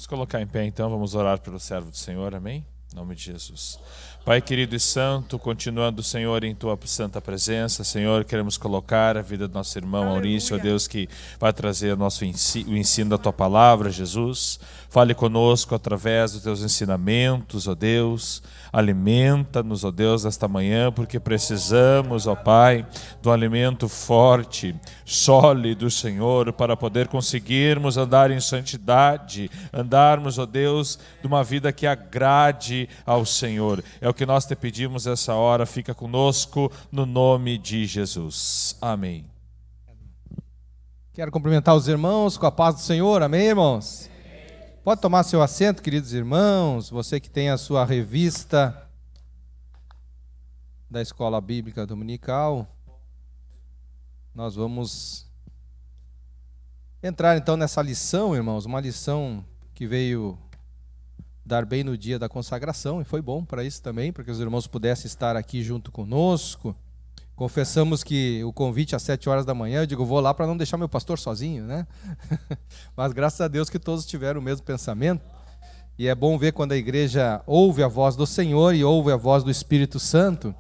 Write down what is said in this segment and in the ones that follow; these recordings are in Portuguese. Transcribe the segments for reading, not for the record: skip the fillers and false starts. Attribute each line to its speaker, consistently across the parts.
Speaker 1: Vamos colocar em pé então, vamos orar pelo servo do Senhor, amém? Em nome de Jesus. Pai querido e santo, continuando, Senhor, em Tua santa presença, Senhor, queremos colocar a vida do nosso irmão Maurício, ó Deus, que vai trazer o ensino da Tua palavra, Jesus. Fale conosco através dos Teus ensinamentos, ó Deus. Alimenta-nos, ó Deus, esta manhã, porque precisamos, ó Pai, do alimento forte, sólido, Senhor, para poder conseguirmos andar em santidade, andarmos, ó Deus, de uma vida que agrade ao Senhor. É o que nós te pedimos essa hora, fica conosco no nome de Jesus. Amém.
Speaker 2: Quero cumprimentar os irmãos com a paz do Senhor, amém, irmãos? Pode tomar seu assento, queridos irmãos, você que tem a sua revista da Escola Bíblica Dominical. Nós vamos entrar então nessa lição, irmãos, uma lição que veio dar bem no dia da consagração, e foi bom para isso também, para que os irmãos pudessem estar aqui junto conosco. Confessamos que o convite às 7 horas da manhã, eu digo, vou lá para não deixar meu pastor sozinho, né? Mas graças a Deus que todos tiveram o mesmo pensamento, e é bom ver quando a igreja ouve a voz do Senhor e ouve a voz do Espírito Santo,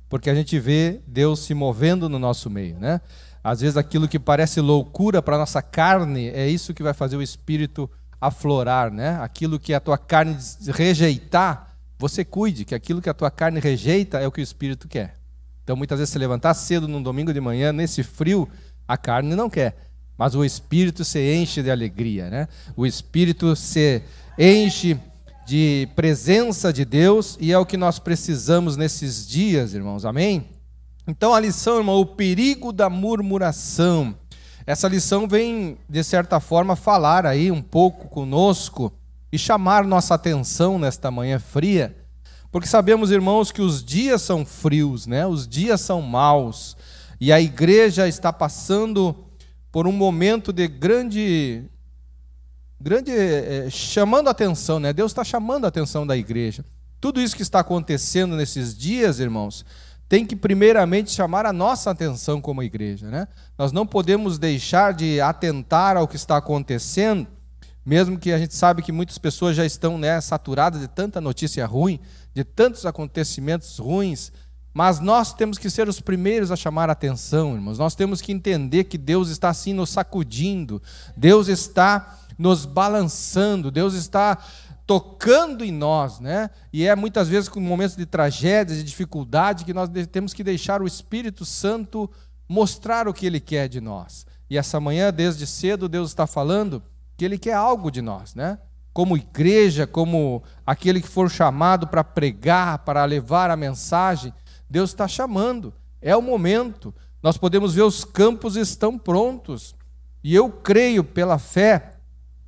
Speaker 2: porque a gente vê Deus se movendo no nosso meio, né? Às vezes aquilo que parece loucura para a nossa carne, é isso que vai fazer o Espírito aflorar, né? Aquilo que a tua carne rejeitar, você cuide, que aquilo que a tua carne rejeita é o que o Espírito quer. Então muitas vezes se levantar cedo num domingo de manhã, nesse frio, a carne não quer, mas o Espírito se enche de alegria, né? O Espírito se enche de presença de Deus, e é o que nós precisamos nesses dias, irmãos, amém? Então a lição, irmão, o perigo da murmuração. Essa lição vem, de certa forma, falar aí um pouco conosco e chamar nossa atenção nesta manhã fria, porque sabemos, irmãos, que os dias são frios, né? Os dias são maus, e a igreja está passando por um momento de grande chamando a atenção, né? Deus está chamando a atenção da igreja. Tudo isso que está acontecendo nesses dias, irmãos, tem que primeiramente chamar a nossa atenção como igreja, né? Nós não podemos deixar de atentar ao que está acontecendo, mesmo que a gente sabe que muitas pessoas já estão, né, saturadas de tanta notícia ruim, de tantos acontecimentos ruins, mas nós temos que ser os primeiros a chamar a atenção, irmãos. Nós temos que entender que Deus está assim nos sacudindo, Deus está nos balançando, Deus está tocando em nós, né? E é muitas vezes com momentos de tragédia, de dificuldade, que nós temos que deixar o Espírito Santo mostrar o que Ele quer de nós. E essa manhã, desde cedo, Deus está falando que Ele quer algo de nós, né? Como igreja, como aquele que for chamado para pregar, para levar a mensagem, Deus está chamando, é o momento. Nós podemos ver os campos estão prontos, e eu creio pela fé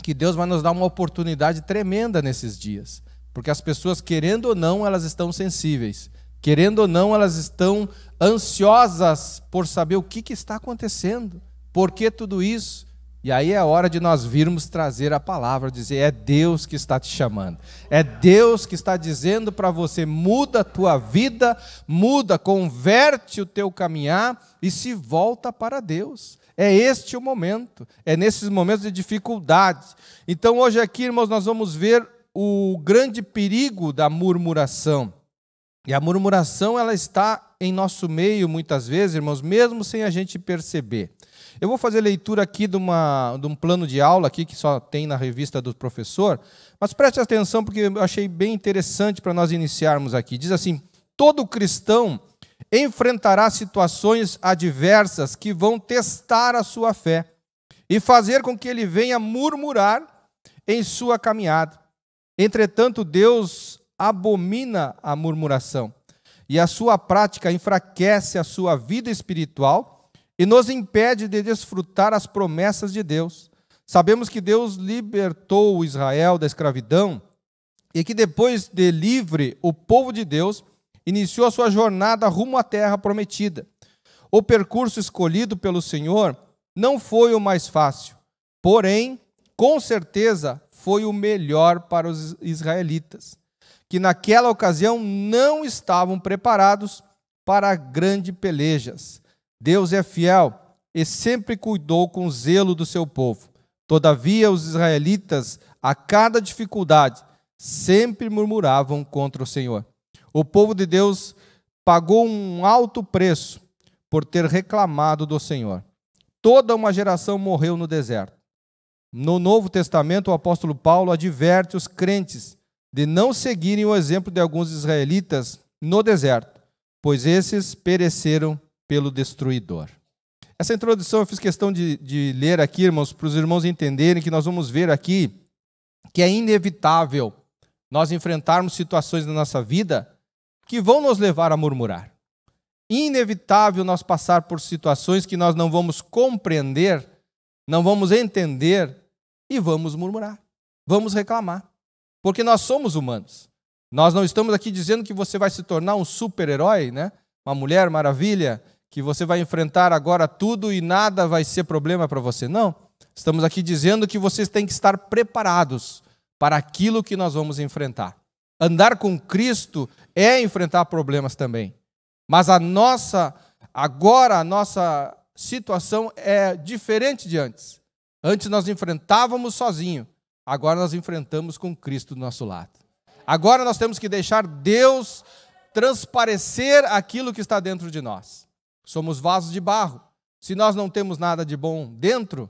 Speaker 2: que Deus vai nos dar uma oportunidade tremenda nesses dias, porque as pessoas, querendo ou não, elas estão sensíveis, querendo ou não, elas estão ansiosas por saber o que está acontecendo, por que tudo isso. E aí é a hora de nós virmos trazer a palavra, dizer, é Deus que está te chamando, é Deus que está dizendo para você, muda a tua vida, muda, converte o teu caminhar e se volta para Deus. É este o momento, é nesses momentos de dificuldade. Então hoje aqui, irmãos, nós vamos ver o grande perigo da murmuração. E a murmuração, ela está em nosso meio muitas vezes, irmãos, mesmo sem a gente perceber. Eu vou fazer leitura aqui de um plano de aula aqui, que só tem na revista do professor, mas preste atenção porque eu achei bem interessante para nós iniciarmos aqui. Diz assim, todo cristão enfrentará situações adversas que vão testar a sua fé e fazer com que ele venha murmurar em sua caminhada. Entretanto, Deus abomina a murmuração, e a sua prática enfraquece a sua vida espiritual e nos impede de desfrutar as promessas de Deus. Sabemos que Deus libertou Israel da escravidão e que depois de livre, o povo de Deus iniciou a sua jornada rumo à terra prometida. O percurso escolhido pelo Senhor não foi o mais fácil, porém, com certeza, foi o melhor para os israelitas, que naquela ocasião não estavam preparados para grandes pelejas. Deus é fiel e sempre cuidou com zelo do seu povo. Todavia, os israelitas a cada dificuldade, sempre murmuravam contra o Senhor. O povo de Deus pagou um alto preço por ter reclamado do Senhor. Toda uma geração morreu no deserto. No Novo Testamento, o apóstolo Paulo adverte os crentes de não seguirem o exemplo de alguns israelitas no deserto, pois esses pereceram pelo destruidor. Essa introdução eu fiz questão de ler aqui, irmãos, para os irmãos entenderem que nós vamos ver aqui que é inevitável nós enfrentarmos situações na nossa vida que vão nos levar a murmurar. Inevitável nós passar por situações que nós não vamos compreender, não vamos entender e vamos murmurar, vamos reclamar, porque nós somos humanos. Nós não estamos aqui dizendo que você vai se tornar um super-herói, né? Uma mulher maravilha, que você vai enfrentar agora tudo e nada vai ser problema para você. Não, estamos aqui dizendo que vocês têm que estar preparados para aquilo que nós vamos enfrentar. Andar com Cristo é enfrentar problemas também. Mas agora a nossa situação é diferente de antes. Antes nós enfrentávamos sozinho, agora nós enfrentamos com Cristo do nosso lado. Agora nós temos que deixar Deus transparecer aquilo que está dentro de nós. Somos vasos de barro. Se nós não temos nada de bom dentro,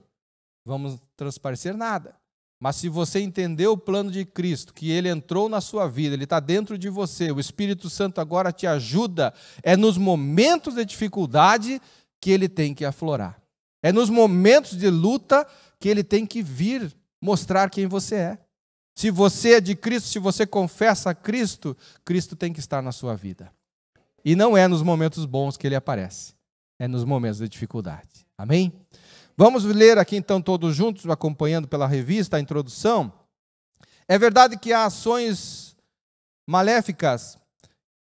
Speaker 2: vamos transparecer nada. Mas se você entendeu o plano de Cristo, que Ele entrou na sua vida, Ele está dentro de você, o Espírito Santo agora te ajuda, é nos momentos de dificuldade que Ele tem que aflorar. É nos momentos de luta que Ele tem que vir mostrar quem você é. Se você é de Cristo, se você confessa a Cristo, Cristo tem que estar na sua vida. E não é nos momentos bons que Ele aparece, é nos momentos de dificuldade. Amém? Vamos ler aqui então todos juntos, acompanhando pela revista a introdução. É verdade que há ações maléficas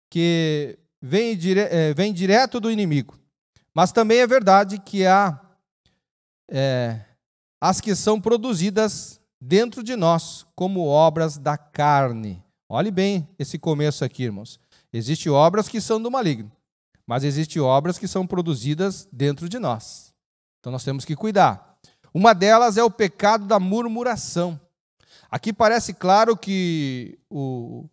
Speaker 2: que vêm direto do inimigo, mas também é verdade que há as que são produzidas dentro de nós, como obras da carne. Olhe bem esse começo aqui, irmãos. Existem obras que são do maligno, mas existem obras que são produzidas dentro de nós. Então nós temos que cuidar. Uma delas é o pecado da murmuração. Aqui parece claro que o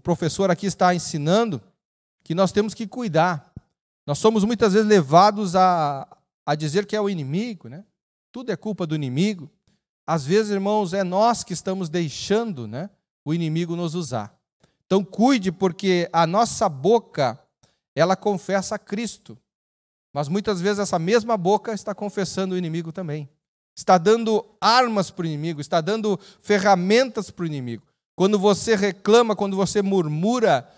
Speaker 2: professor aqui está ensinando que nós temos que cuidar. Nós somos muitas vezes levados a dizer que é o inimigo, né? Tudo é culpa do inimigo. Às vezes, irmãos, é nós que estamos deixando, né, o inimigo nos usar. Então cuide, porque a nossa boca, ela confessa a Cristo. Mas muitas vezes essa mesma boca está confessando o inimigo também. Está dando armas para o inimigo, está dando ferramentas para o inimigo. Quando você reclama, quando você murmura,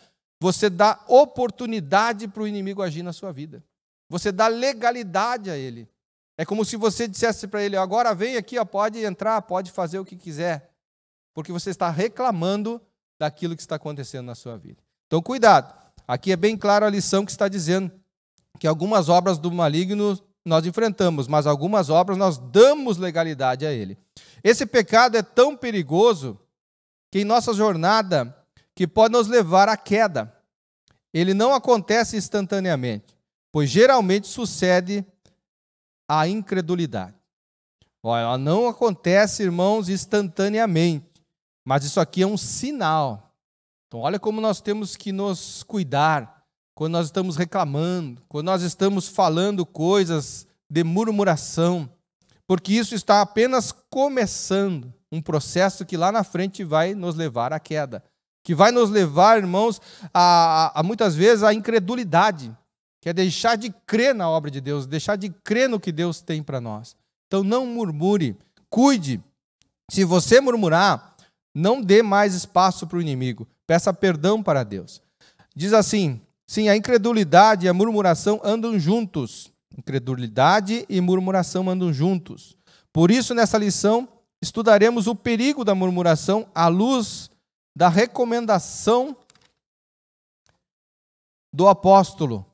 Speaker 2: você dá oportunidade para o inimigo agir na sua vida. Você dá legalidade a ele. É como se você dissesse para ele, agora vem aqui, pode entrar, pode fazer o que quiser. Porque você está reclamando daquilo que está acontecendo na sua vida. Então cuidado. Aqui é bem claro a lição que está dizendo que algumas obras do maligno nós enfrentamos, mas algumas obras nós damos legalidade a ele. Esse pecado é tão perigoso que em nossa jornada que pode nos levar à queda. Ele não acontece instantaneamente, pois geralmente sucede a incredulidade. Ela não acontece, irmãos, instantaneamente, mas isso aqui é um sinal. Então olha como nós temos que nos cuidar quando nós estamos reclamando, quando nós estamos falando coisas de murmuração, porque isso está apenas começando um processo que lá na frente vai nos levar à queda, que vai nos levar, irmãos, a muitas vezes a incredulidade, que é deixar de crer na obra de Deus, deixar de crer no que Deus tem para nós. Então não murmure, cuide. Se você murmurar, não dê mais espaço para o inimigo, peça perdão para Deus. Diz assim, sim, a incredulidade e a murmuração andam juntos. Incredulidade e murmuração andam juntos. Por isso, nessa lição, estudaremos o perigo da murmuração à luz da recomendação do apóstolo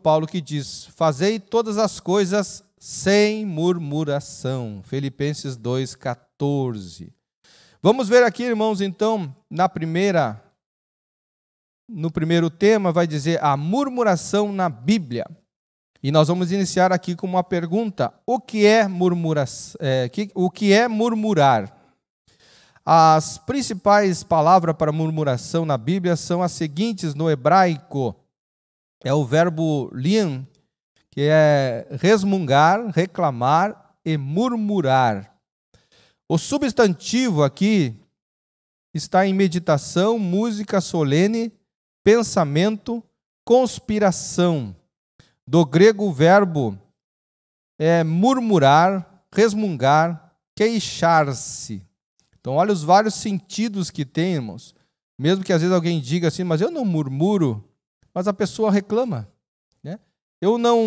Speaker 2: Paulo, que diz, fazei todas as coisas sem murmuração. Filipenses 2,14. Vamos ver aqui, irmãos, então, no primeiro tema, vai dizer a murmuração na Bíblia. E nós vamos iniciar aqui com uma pergunta: o que é o que é murmurar? As principais palavras para murmuração na Bíblia são as seguintes no hebraico. É o verbo liam, que é resmungar, reclamar e murmurar. O substantivo aqui está em meditação, música solene, pensamento, conspiração. Do grego, o verbo é murmurar, resmungar, queixar-se. Então, olha os vários sentidos que tem, irmãos. Mesmo que às vezes alguém diga assim, mas eu não murmuro, mas a pessoa reclama, né? Eu não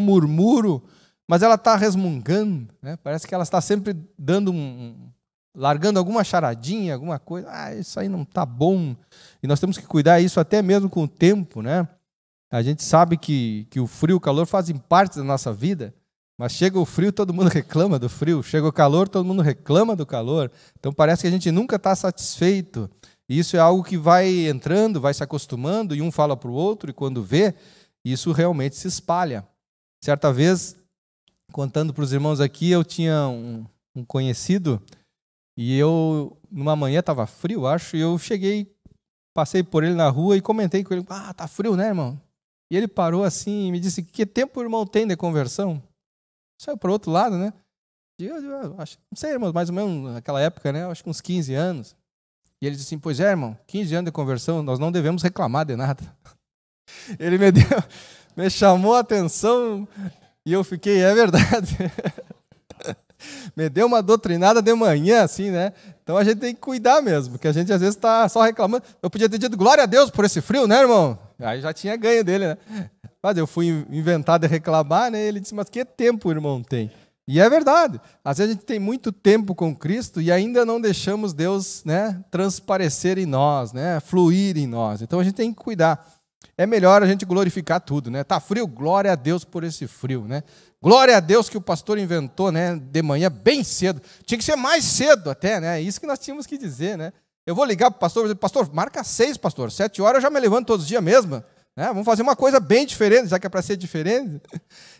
Speaker 2: murmuro, mas ela está resmungando, né? Parece que ela está sempre dando largando alguma charadinha, alguma coisa. Ah, isso aí não está bom. E nós temos que cuidar disso até mesmo com o tempo, né? A gente sabe que o frio e o calor fazem parte da nossa vida, mas chega o frio, todo mundo reclama do frio. Chega o calor, todo mundo reclama do calor. Então parece que a gente nunca está satisfeito. E isso é algo que vai entrando, vai se acostumando, e um fala para o outro, e quando vê, isso realmente se espalha. Certa vez, contando para os irmãos aqui, eu tinha um conhecido, e eu, numa manhã, estava frio, acho, e eu cheguei, passei por ele na rua e comentei com ele: ah, tá frio, né, irmão? E ele parou assim e me disse: que tempo o irmão tem de conversão? Saiu para o outro lado, né? Eu acho, não sei, irmão, mais ou menos naquela época, né? Acho que uns 15 anos. E ele disse assim: pois é, irmão, 15 anos de conversão, nós não devemos reclamar de nada. Ele me chamou a atenção e eu fiquei, é verdade. Me deu uma doutrinada de manhã, assim, né? Então a gente tem que cuidar mesmo, porque a gente às vezes está só reclamando. Eu podia ter dito glória a Deus por esse frio, né, irmão? Aí já tinha ganho dele, né? Mas eu fui inventar de reclamar, né? Ele disse: mas que tempo o irmão tem? E é verdade. Às vezes a gente tem muito tempo com Cristo e ainda não deixamos Deus, né, transparecer em nós, né, fluir em nós. Então a gente tem que cuidar. É melhor a gente glorificar tudo, né? Tá frio? Glória a Deus por esse frio, né? Glória a Deus que o pastor inventou, né, de manhã bem cedo. Tinha que ser mais cedo até, né? É isso que nós tínhamos que dizer, né? Eu vou ligar para o pastor e dizer: pastor, marca 6, pastor. 7 horas eu já me levanto todos os dias mesmo. Né? Vamos fazer uma coisa bem diferente, já que é para ser diferente.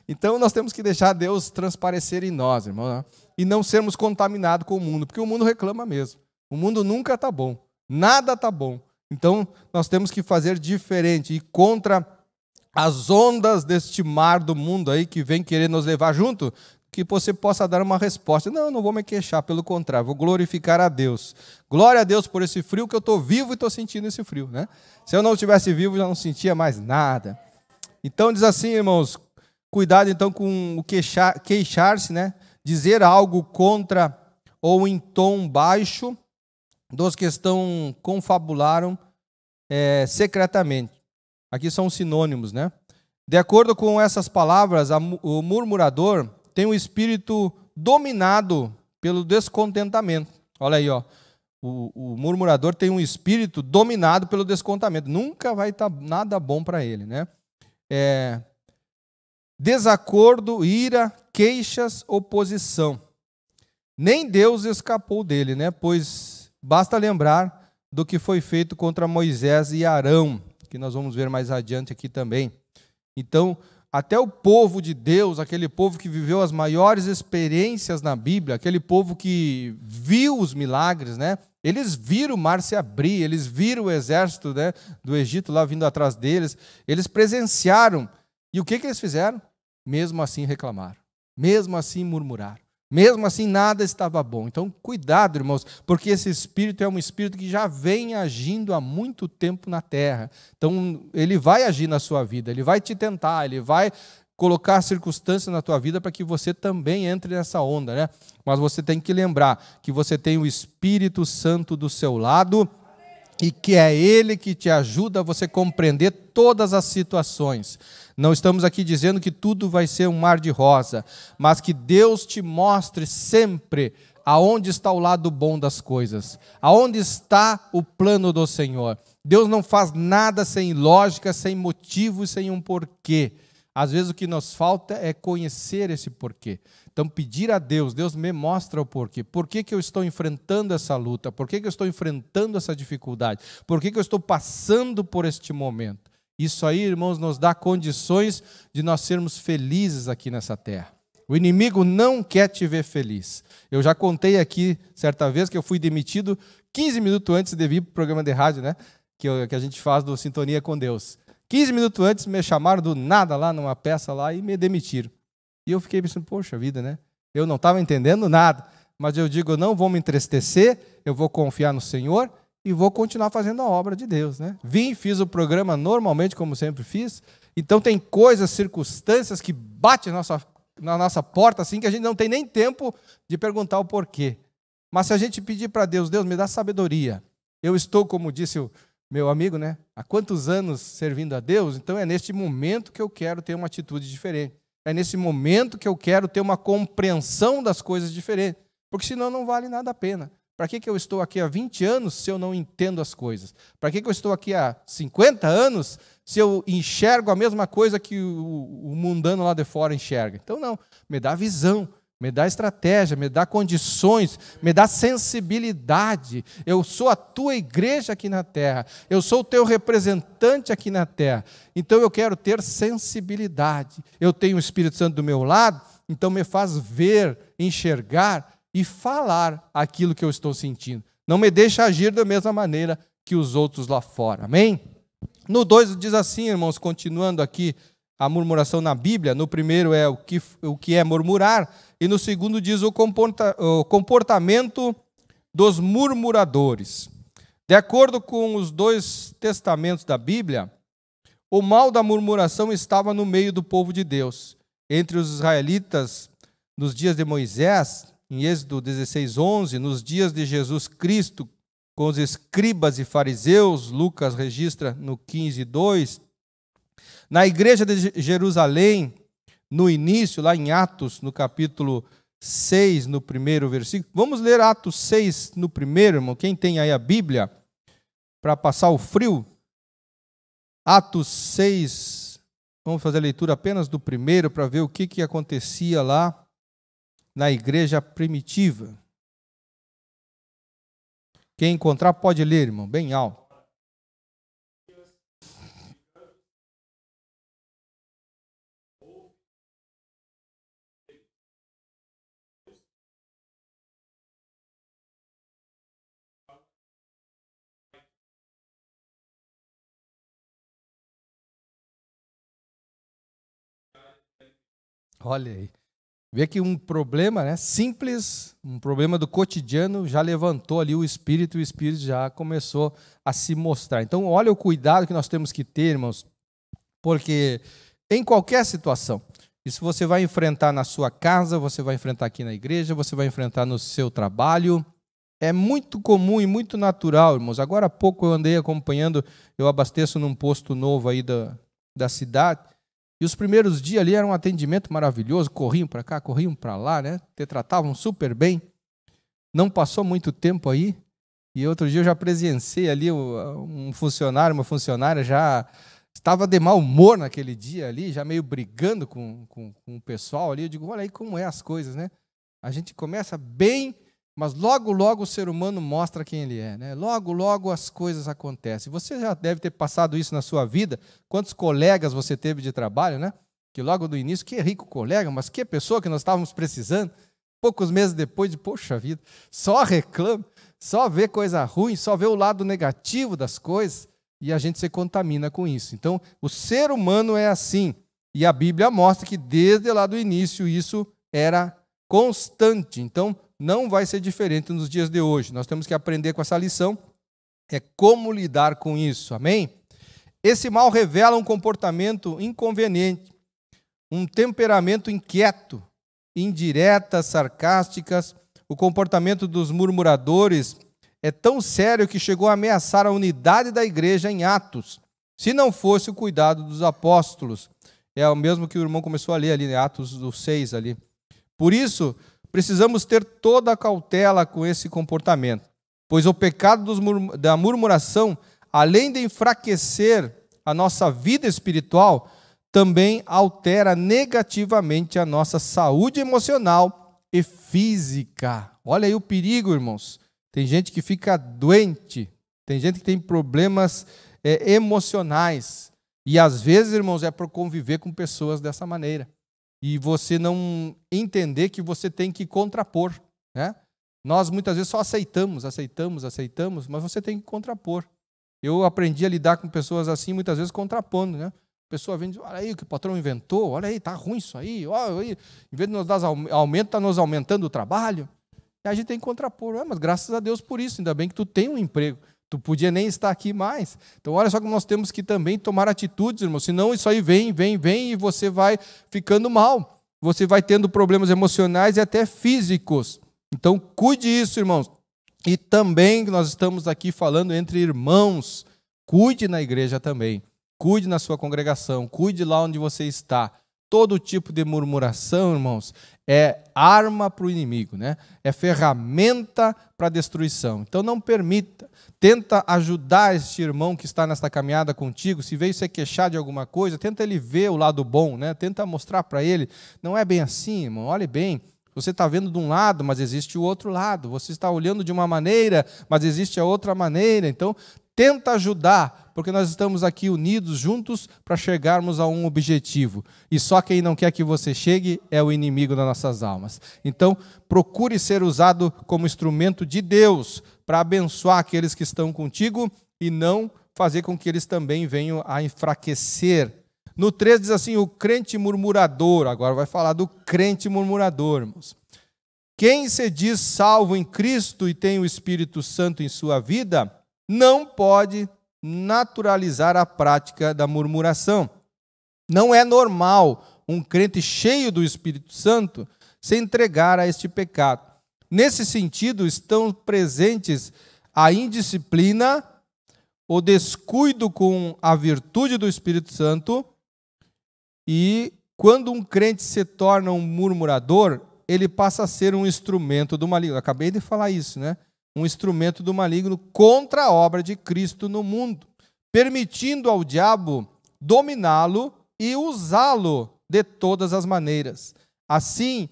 Speaker 2: Então nós temos que deixar Deus transparecer em nós, irmão, né? E não sermos contaminados com o mundo, porque o mundo reclama mesmo. O mundo nunca está bom, nada está bom. Então nós temos que fazer diferente, e contra as ondas deste mar do mundo aí que vem querer nos levar junto, que você possa dar uma resposta: não, não vou me queixar, pelo contrário, vou glorificar a Deus. Glória a Deus por esse frio, que eu estou vivo e estou sentindo esse frio, né? Se eu não estivesse vivo, já não sentia mais nada. Então diz assim, irmãos, cuidado então com o queixar-se, né? Dizer algo contra ou em tom baixo dos que estão confabularam secretamente. Aqui são sinônimos, né? De acordo com essas palavras, o murmurador tem um espírito dominado pelo descontentamento. Olha aí, ó. O murmurador tem um espírito dominado pelo descontentamento. Nunca vai estar nada bom para ele, né? Desacordo, ira, queixas, oposição. Nem Deus escapou dele, né? Pois basta lembrar do que foi feito contra Moisés e Arão, que nós vamos ver mais adiante aqui também. Então, até o povo de Deus, aquele povo que viveu as maiores experiências na Bíblia, aquele povo que viu os milagres, né? Eles viram o mar se abrir, eles viram o exército, né, do Egito lá vindo atrás deles, eles presenciaram. E o que eles fizeram? Mesmo assim reclamaram, mesmo assim murmuraram, mesmo assim nada estava bom. Então, cuidado, irmãos, porque esse espírito é um espírito que já vem agindo há muito tempo na terra. Então, ele vai agir na sua vida, ele vai te tentar, ele vai colocar circunstâncias na tua vida para que você também entre nessa onda, né? Mas você tem que lembrar que você tem o Espírito Santo do seu lado e que é Ele que te ajuda a você compreender todas as situações. Não estamos aqui dizendo que tudo vai ser um mar de rosa, mas que Deus te mostre sempre aonde está o lado bom das coisas, aonde está o plano do Senhor. Deus não faz nada sem lógica, sem motivo e sem um porquê. Às vezes o que nos falta é conhecer esse porquê. Então pedir a Deus: Deus me mostra o porquê. Por que eu estou enfrentando essa luta? Por que eu estou enfrentando essa dificuldade? Por que eu estou passando por este momento? Isso aí, irmãos, nos dá condições de nós sermos felizes aqui nessa terra. O inimigo não quer te ver feliz. Eu já contei aqui, certa vez, que eu fui demitido 15 minutos antes de vir para o programa de rádio, né? Que a gente faz do Sintonia com Deus. 15 minutos antes me chamaram do nada lá numa peça lá e me demitiram. E eu fiquei pensando, poxa vida, né? Eu não estava entendendo nada. Mas eu digo, eu não vou me entristecer, eu vou confiar no Senhor e vou continuar fazendo a obra de Deus, né? Vim, fiz o programa normalmente, como sempre fiz. Então tem coisas, circunstâncias que batem na nossa porta, assim, que a gente não tem nem tempo de perguntar o porquê. Mas se a gente pedir para Deus, Deus, me dá sabedoria. Eu estou, como disse o meu amigo, né? Há quantos anos servindo a Deus? Então é neste momento que eu quero ter uma atitude diferente. É nesse momento que eu quero ter uma compreensão das coisas diferentes. Porque senão não vale nada a pena. Para que eu estou aqui há 20 anos se eu não entendo as coisas? Para que eu estou aqui há 50 anos se eu enxergo a mesma coisa que o mundano lá de fora enxerga? Então não, me dá visão, me dá estratégia, me dá condições, me dá sensibilidade. Eu sou a tua igreja aqui na terra, eu sou o teu representante aqui na terra. Então eu quero ter sensibilidade. Eu tenho o Espírito Santo do meu lado, então me faz ver, enxergar e falar aquilo que eu estou sentindo. Não me deixa agir da mesma maneira que os outros lá fora. Amém? No 2 diz assim, irmãos, continuando aqui a murmuração na Bíblia. No primeiro é o que é murmurar, e no segundo diz o comportamento dos murmuradores. De acordo com os 2 testamentos da Bíblia, o mal da murmuração estava no meio do povo de Deus. Entre os israelitas, nos dias de Moisés, em Êxodo 16:11, nos dias de Jesus Cristo, com os escribas e fariseus, Lucas registra no 15:2, na igreja de Jerusalém, no início, lá em Atos, no capítulo 6, no primeiro versículo. Vamos ler Atos 6 no primeiro, irmão, quem tem aí a Bíblia, para passar o frio. Atos 6, vamos fazer a leitura apenas do primeiro, para ver o que acontecia lá na igreja primitiva. Quem encontrar pode ler, irmão, bem alto. Olha aí. Vê que um problema, né, simples, um problema do cotidiano, já levantou ali o Espírito, e o Espírito já começou a se mostrar. Então, olha o cuidado que nós temos que ter, irmãos, porque em qualquer situação, isso você vai enfrentar na sua casa, você vai enfrentar aqui na igreja, você vai enfrentar no seu trabalho, é muito comum e muito natural, irmãos. Agora há pouco eu andei acompanhando, eu abasteço num posto novo aí da cidade, e os primeiros dias ali era um atendimento maravilhoso, corriam para cá, corriam para lá, né? Te tratavam super bem. Não passou muito tempo aí, e outro dia eu já presenciei ali um funcionário, uma funcionária já estava de mau humor naquele dia ali, já meio brigando com o pessoal ali. Eu digo, olha aí como é as coisas, né? A gente começa bem, mas logo, logo o ser humano mostra quem ele é, né? Logo, logo as coisas acontecem. Você já deve ter passado isso na sua vida. Quantos colegas você teve de trabalho, né? Que logo do início, que rico colega, mas que pessoa que nós estávamos precisando. Poucos meses depois, poxa vida, só reclama, só vê coisa ruim, só vê o lado negativo das coisas, e a gente se contamina com isso. Então, o ser humano é assim, e a Bíblia mostra que desde lá do início isso era constante. Então, não vai ser diferente nos dias de hoje. Nós temos que aprender com essa lição, é como lidar com isso, amém? Esse mal revela um comportamento inconveniente, um temperamento inquieto, indiretas, sarcásticas. O comportamento dos murmuradores é tão sério que chegou a ameaçar a unidade da igreja em Atos, se não fosse o cuidado dos apóstolos. É o mesmo que o irmão começou a ler ali, Atos 6 ali. Por isso, precisamos ter toda a cautela com esse comportamento, pois o pecado da murmuração, além de enfraquecer a nossa vida espiritual, também altera negativamente a nossa saúde emocional e física. Olha aí o perigo, irmãos. Tem gente que fica doente, tem gente que tem problemas emocionais. E às vezes, irmãos, é por conviver com pessoas dessa maneira. E você não entender que você tem que contrapor, né? Nós muitas vezes só aceitamos, mas você tem que contrapor. Eu aprendi a lidar com pessoas assim, muitas vezes contrapondo, né? A pessoa vem e diz, olha aí o que o patrão inventou, olha aí, tá ruim isso aí, olha aí. Em vez de nos dar aumento, está nos aumentando o trabalho. E a gente tem que contrapor. Mas graças a Deus por isso, ainda bem que tu tem um emprego. Tu podia nem estar aqui mais. Então, olha só que nós temos que também tomar atitudes, irmão. Senão isso aí vem e você vai ficando mal. Você vai tendo problemas emocionais e até físicos. Então, cuide disso, irmãos. E também nós estamos aqui falando entre irmãos. Cuide na igreja também. Cuide na sua congregação. Cuide lá onde você está. Todo tipo de murmuração, irmãos, é arma para o inimigo, né? É ferramenta para a destruição. Então não permita. Tenta ajudar este irmão que está nesta caminhada contigo. Se veio se queixar de alguma coisa, tenta ele ver o lado bom, né? Tenta mostrar para ele. Não é bem assim, irmão. Olhe bem. Você está vendo de um lado, mas existe o outro lado. Você está olhando de uma maneira, mas existe a outra maneira. Então, tenta ajudar, porque nós estamos aqui unidos, juntos, para chegarmos a um objetivo. E só quem não quer que você chegue é o inimigo das nossas almas. Então, procure ser usado como instrumento de Deus para abençoar aqueles que estão contigo e não fazer com que eles também venham a enfraquecer. No 3 diz assim, o crente murmurador. Agora vai falar do crente murmurador, irmãos. Quem se diz salvo em Cristo e tem o Espírito Santo em sua vida, não pode naturalizar a prática da murmuração. Não é normal um crente cheio do Espírito Santo se entregar a este pecado. Nesse sentido, estão presentes a indisciplina, o descuido com a virtude do Espírito Santo, e quando um crente se torna um murmurador, ele passa a ser um instrumento do maligno. Eu acabei de falar isso, né? Um instrumento do maligno contra a obra de Cristo no mundo, permitindo ao diabo dominá-lo e usá-lo de todas as maneiras. Assim,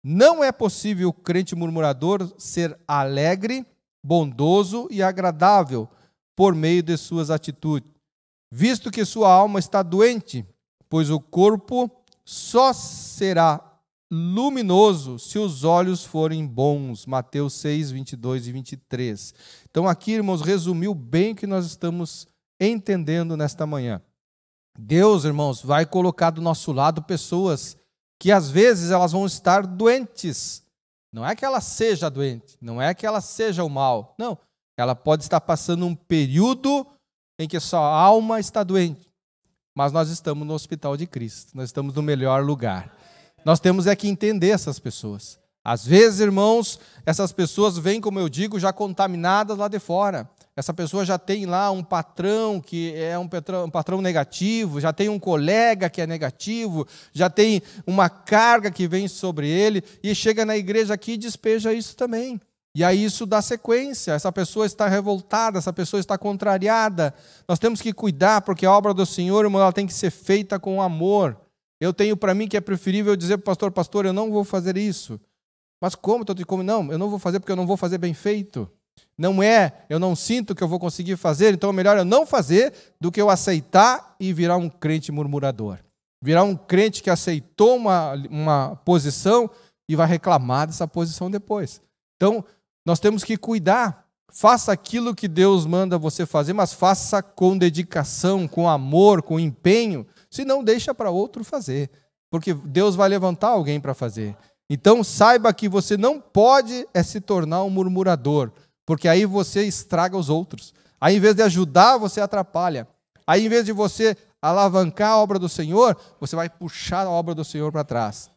Speaker 2: não é possível o crente murmurador ser alegre, bondoso e agradável por meio de suas atitudes, visto que sua alma está doente, pois o corpo só será luminoso se os olhos forem bons. Mateus 6, 22 e 23. Então aqui, irmãos, resumiu bem o que nós estamos entendendo nesta manhã. Deus, irmãos, vai colocar do nosso lado pessoas que às vezes elas vão estar doentes. Não é que ela seja doente, não é que ela seja o mal. Não, ela pode estar passando um período em que sua alma está doente. Mas nós estamos no hospital de Cristo, nós estamos no melhor lugar. Nós temos é que entender essas pessoas. Às vezes, irmãos, essas pessoas vêm, como eu digo, já contaminadas lá de fora. Essa pessoa já tem lá um patrão que é um patrão negativo, já tem um colega que é negativo, já tem uma carga que vem sobre ele, e chega na igreja aqui e despeja isso também. E aí isso dá sequência, essa pessoa está revoltada, essa pessoa está contrariada. Nós temos que cuidar, porque a obra do Senhor, irmão, ela tem que ser feita com amor. Eu tenho para mim que é preferível dizer para o pastor, eu não vou fazer isso. Mas como? Não, eu não vou fazer porque eu não vou fazer bem feito. Não é, eu não sinto que eu vou conseguir fazer, então é melhor eu não fazer do que eu aceitar e virar um crente murmurador. Virar um crente que aceitou uma posição e vai reclamar dessa posição depois. Então, nós temos que cuidar. Faça aquilo que Deus manda você fazer, mas faça com dedicação, com amor, com empenho. Se não, deixa para outro fazer, porque Deus vai levantar alguém para fazer. Então, saiba que você não pode se tornar um murmurador, porque aí você estraga os outros. Aí, em vez de ajudar, você atrapalha. Aí, em vez de você alavancar a obra do Senhor, você vai puxar a obra do Senhor para trás.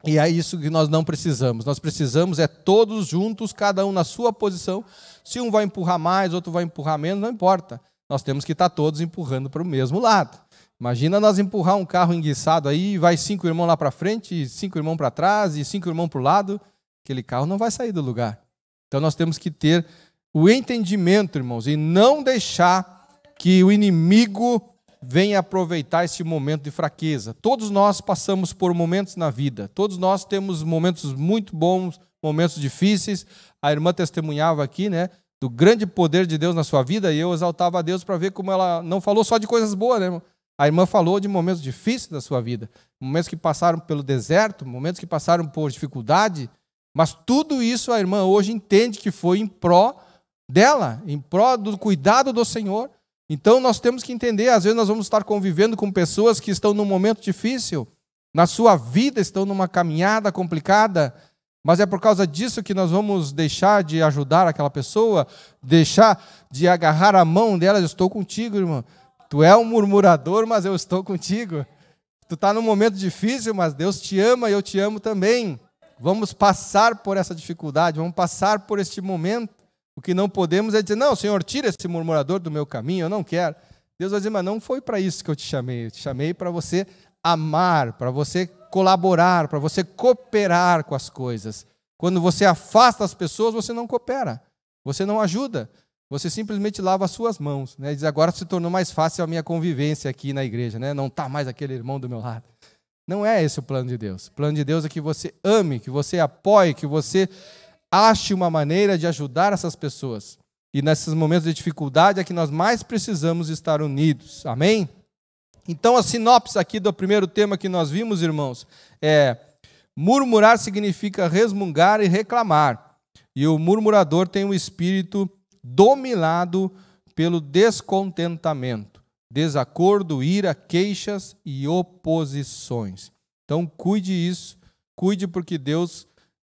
Speaker 2: E é isso que nós não precisamos. Nós precisamos todos juntos, cada um na sua posição. Se um vai empurrar mais, outro vai empurrar menos, não importa. Nós temos que estar todos empurrando para o mesmo lado. Imagina nós empurrar um carro enguiçado aí, vai 5 irmãos lá para frente, 5 irmãos para trás e 5 irmãos para o lado. Aquele carro não vai sair do lugar. Então nós temos que ter o entendimento, irmãos, e não deixar que o inimigo venha aproveitar esse momento de fraqueza. Todos nós passamos por momentos na vida. Todos nós temos momentos muito bons, momentos difíceis. A irmã testemunhava aqui, né, do grande poder de Deus na sua vida, e eu exaltava a Deus para ver como ela não falou só de coisas boas, né, irmão? A irmã falou de momentos difíceis da sua vida, momentos que passaram pelo deserto, momentos que passaram por dificuldade, mas tudo isso a irmã hoje entende que foi em pró dela, em pró do cuidado do Senhor. Então nós temos que entender, às vezes nós vamos estar convivendo com pessoas que estão num momento difícil, na sua vida estão numa caminhada complicada, mas é por causa disso que nós vamos deixar de ajudar aquela pessoa, deixar de agarrar a mão dela. Eu estou contigo, irmão. Tu é um murmurador, mas eu estou contigo. Tu está num momento difícil, mas Deus te ama e eu te amo também. Vamos passar por essa dificuldade, vamos passar por este momento. O que não podemos é dizer, não, Senhor, tira esse murmurador do meu caminho, eu não quero. Deus vai dizer, mas não foi para isso que eu te chamei para você amar, para você colaborar, para você cooperar com as coisas. Quando você afasta as pessoas, você não coopera, você não ajuda, você simplesmente lava as suas mãos, né? Diz, agora se tornou mais fácil a minha convivência aqui na igreja, né? Não está mais aquele irmão do meu lado. Não é esse o plano de Deus. O plano de Deus é que você ame, que você apoie, que você ache uma maneira de ajudar essas pessoas. E nesses momentos de dificuldade é que nós mais precisamos estar unidos. Amém? Então a sinopse aqui do primeiro tema que nós vimos, irmãos, é: murmurar significa resmungar e reclamar. E o murmurador tem um espírito dominado pelo descontentamento, desacordo, ira, queixas e oposições. Então cuide isso, cuide porque Deus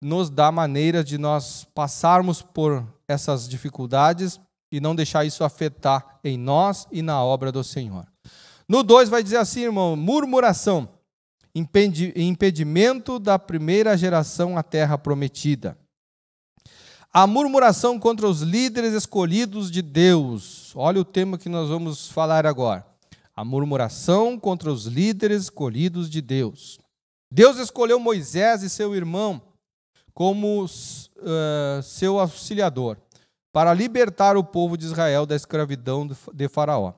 Speaker 2: nos dá maneiras de nós passarmos por essas dificuldades e não deixar isso afetar em nós e na obra do Senhor. No 2 vai dizer assim, irmão, murmuração, impedimento da primeira geração à terra prometida. A murmuração contra os líderes escolhidos de Deus. Olha o tema que nós vamos falar agora. A murmuração contra os líderes escolhidos de Deus. Deus escolheu Moisés e seu irmão como seu auxiliador, para libertar o povo de Israel da escravidão de Faraó,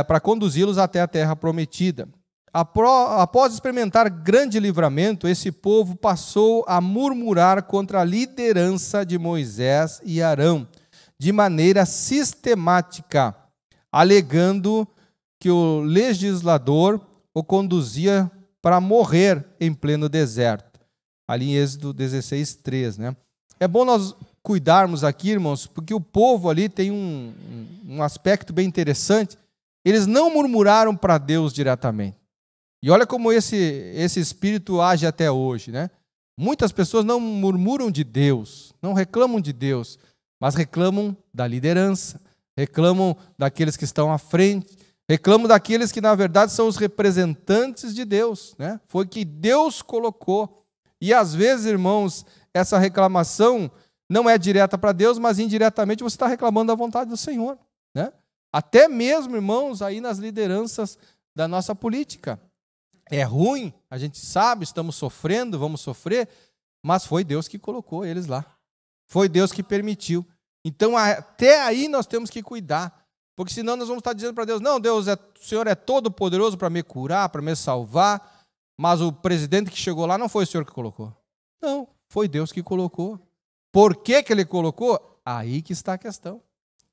Speaker 2: para conduzi-los até a terra prometida. Após experimentar grande livramento, esse povo passou a murmurar contra a liderança de Moisés e Arão, de maneira sistemática, alegando que o legislador o conduzia para morrer em pleno deserto. Ali em Êxodo 16:3, né? É bom nós cuidarmos aqui, irmãos, porque o povo ali tem um aspecto bem interessante. Eles não murmuraram para Deus diretamente. E olha como esse espírito age até hoje, né? Muitas pessoas não murmuram de Deus, não reclamam de Deus, mas reclamam da liderança, reclamam daqueles que estão à frente, reclamam daqueles que, na verdade, são os representantes de Deus, né? Foi que Deus colocou. E, às vezes, irmãos, essa reclamação não é direta para Deus, mas indiretamente você está reclamando da vontade do Senhor, né? Até mesmo, irmãos, aí nas lideranças da nossa política. É ruim, a gente sabe, estamos sofrendo, vamos sofrer, mas foi Deus que colocou eles lá. Foi Deus que permitiu. Então, até aí nós temos que cuidar. Porque senão nós vamos estar dizendo para Deus, não, Deus, o Senhor é todo poderoso para me curar, para me salvar, mas o presidente que chegou lá não foi o Senhor que colocou. Não, foi Deus que colocou. Por que Ele colocou? Aí que está a questão.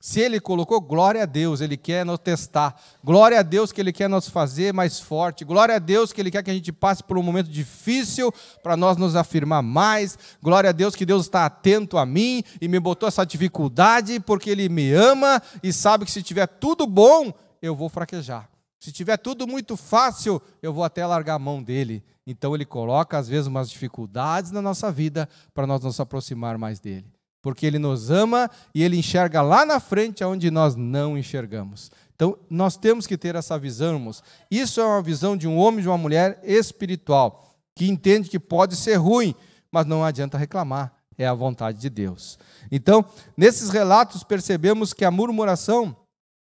Speaker 2: Se Ele colocou, glória a Deus, Ele quer nos testar. Glória a Deus que Ele quer nos fazer mais forte. Glória a Deus que Ele quer que a gente passe por um momento difícil para nós nos afirmar mais. Glória a Deus que Deus está atento a mim e me botou essa dificuldade porque Ele me ama e sabe que se tiver tudo bom, eu vou fraquejar. Se tiver tudo muito fácil, eu vou até largar a mão dEle. Então Ele coloca às vezes umas dificuldades na nossa vida para nós nos aproximar mais dEle. Porque Ele nos ama e Ele enxerga lá na frente onde nós não enxergamos. Então, nós temos que ter essa visão, irmãos. Isso é uma visão de um homem e de uma mulher espiritual, que entende que pode ser ruim, mas não adianta reclamar, é a vontade de Deus. Então, nesses relatos, percebemos que a murmuração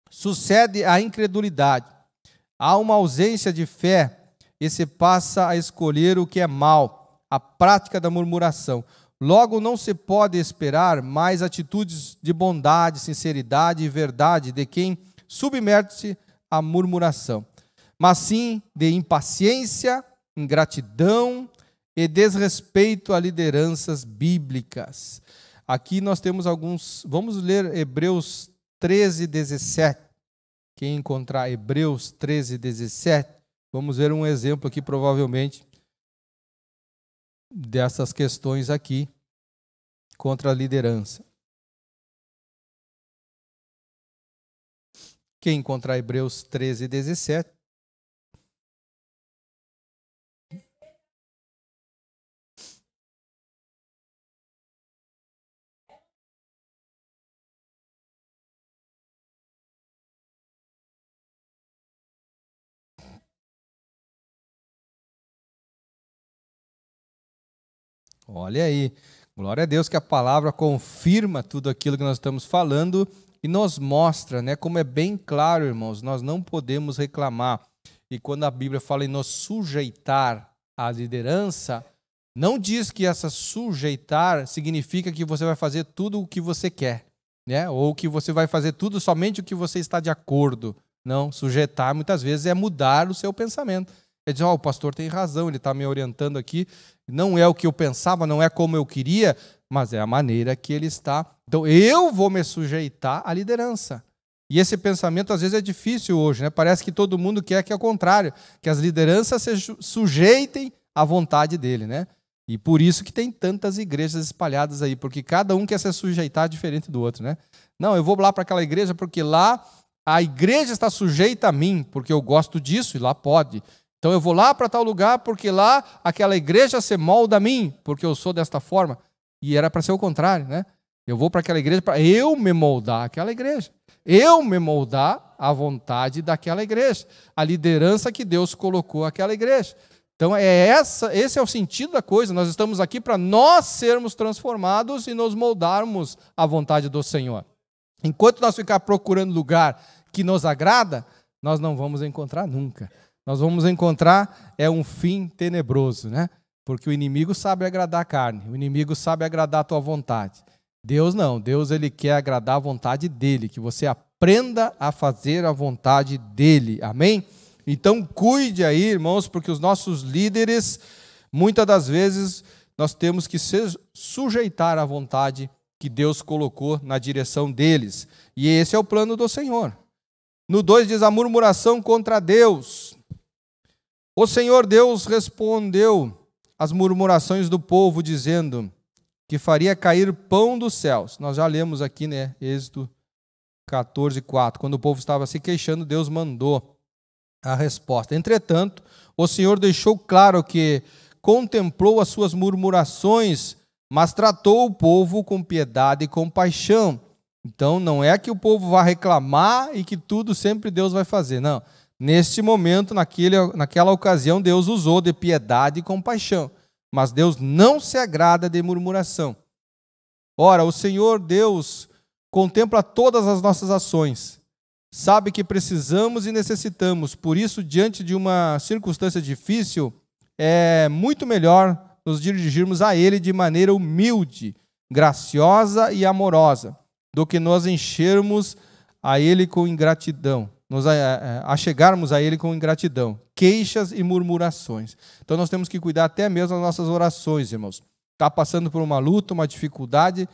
Speaker 2: sucede à incredulidade. Há uma ausência de fé e se passa a escolher o que é mal, a prática da murmuração. Logo, não se pode esperar mais atitudes de bondade, sinceridade e verdade de quem submete-se à murmuração, mas sim de impaciência, ingratidão e desrespeito a lideranças bíblicas. Aqui nós temos alguns, vamos ler Hebreus 13, 17. Quem encontrar Hebreus 13, 17, vamos ver um exemplo aqui, provavelmente, dessas questões aqui contra a liderança. Quem encontrar Hebreus 13, 17. Olha aí, glória a Deus que a palavra confirma tudo aquilo que nós estamos falando e nos mostra, né, como é bem claro, irmãos, nós não podemos reclamar. E quando a Bíblia fala em nos sujeitar à liderança, não diz que essa sujeitar significa que você vai fazer tudo o que você quer, né, ou que você vai fazer tudo somente o que você está de acordo. Não, sujeitar muitas vezes é mudar o seu pensamento. É dizer, o pastor tem razão, ele está me orientando aqui, não é o que eu pensava, não é como eu queria, mas é a maneira que ele está. Então, eu vou me sujeitar à liderança. E esse pensamento, às vezes, é difícil hoje, né? Parece que todo mundo quer que é o contrário, que as lideranças se sujeitem à vontade dele, né? E por isso que tem tantas igrejas espalhadas aí, porque cada um quer se sujeitar diferente do outro, né? Não, eu vou lá para aquela igreja porque lá a igreja está sujeita a mim, porque eu gosto disso e lá pode. Então eu vou lá para tal lugar porque lá aquela igreja se molda a mim, porque eu sou desta forma. E era para ser o contrário, né? Eu vou para aquela igreja para eu me moldar àquela igreja. Eu me moldar à vontade daquela igreja. A liderança que Deus colocou àquela igreja. Então esse é o sentido da coisa. Nós estamos aqui para nós sermos transformados e nos moldarmos à vontade do Senhor. Enquanto nós ficar procurando lugar que nos agrada, nós não vamos encontrar nunca. Nós vamos encontrar um fim tenebroso, né? Porque o inimigo sabe agradar a carne, o inimigo sabe agradar a tua vontade. Deus não, Deus ele quer agradar a vontade dele, que você aprenda a fazer a vontade dele, amém? Então cuide aí, irmãos, porque os nossos líderes, muitas das vezes, nós temos que se sujeitar à vontade que Deus colocou na direção deles. E esse é o plano do Senhor. No 2 diz a murmuração contra Deus. O Senhor Deus respondeu às murmurações do povo, dizendo que faria cair pão dos céus. Nós já lemos aqui, né, Êxodo 14, 4. Quando o povo estava se queixando, Deus mandou a resposta. Entretanto, o Senhor deixou claro que contemplou as suas murmurações, mas tratou o povo com piedade e compaixão. Então, não é que o povo vá reclamar e que tudo sempre Deus vai fazer, não. Neste momento, naquela ocasião, Deus usou de piedade e compaixão. Mas Deus não se agrada de murmuração. Ora, o Senhor Deus contempla todas as nossas ações. Sabe que precisamos e necessitamos. Por isso, diante de uma circunstância difícil, é muito melhor nos dirigirmos a Ele de maneira humilde, graciosa e amorosa, do que nós enchermos a Ele com ingratidão. Nos achegarmos a Ele com ingratidão, queixas e murmurações. Então nós temos que cuidar até mesmo das nossas orações, irmãos. Está passando por uma luta, uma dificuldade,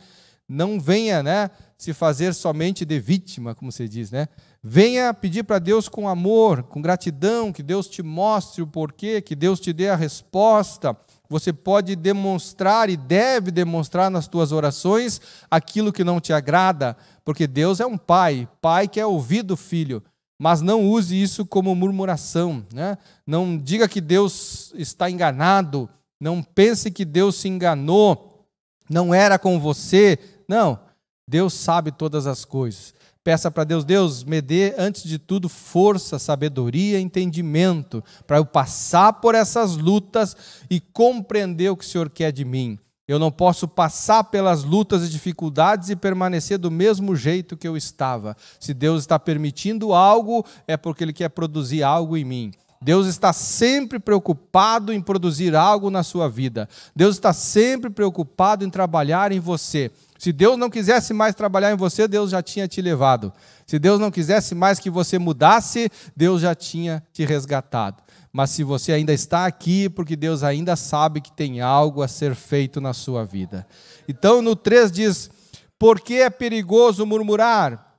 Speaker 2: não venha, né, se fazer somente de vítima, como se diz, né? Venha pedir para Deus com amor, com gratidão, que Deus te mostre o porquê, que Deus te dê a resposta. Você pode demonstrar e deve demonstrar nas tuas orações aquilo que não te agrada, porque Deus é um pai quer ouvir do filho. Mas não use isso como murmuração, né? Não diga que Deus está enganado, não pense que Deus se enganou, não era com você. Não, Deus sabe todas as coisas. Peça para Deus, Deus, me dê, antes de tudo, força, sabedoria, entendimento, para eu passar por essas lutas e compreender o que o Senhor quer de mim. Eu não posso passar pelas lutas e dificuldades e permanecer do mesmo jeito que eu estava. Se Deus está permitindo algo, é porque Ele quer produzir algo em mim. Deus está sempre preocupado em produzir algo na sua vida. Deus está sempre preocupado em trabalhar em você. Se Deus não quisesse mais trabalhar em você, Deus já tinha te levado. Se Deus não quisesse mais que você mudasse, Deus já tinha te resgatado. Mas se você ainda está aqui, porque Deus ainda sabe que tem algo a ser feito na sua vida. Então no 3 diz, por que é perigoso murmurar?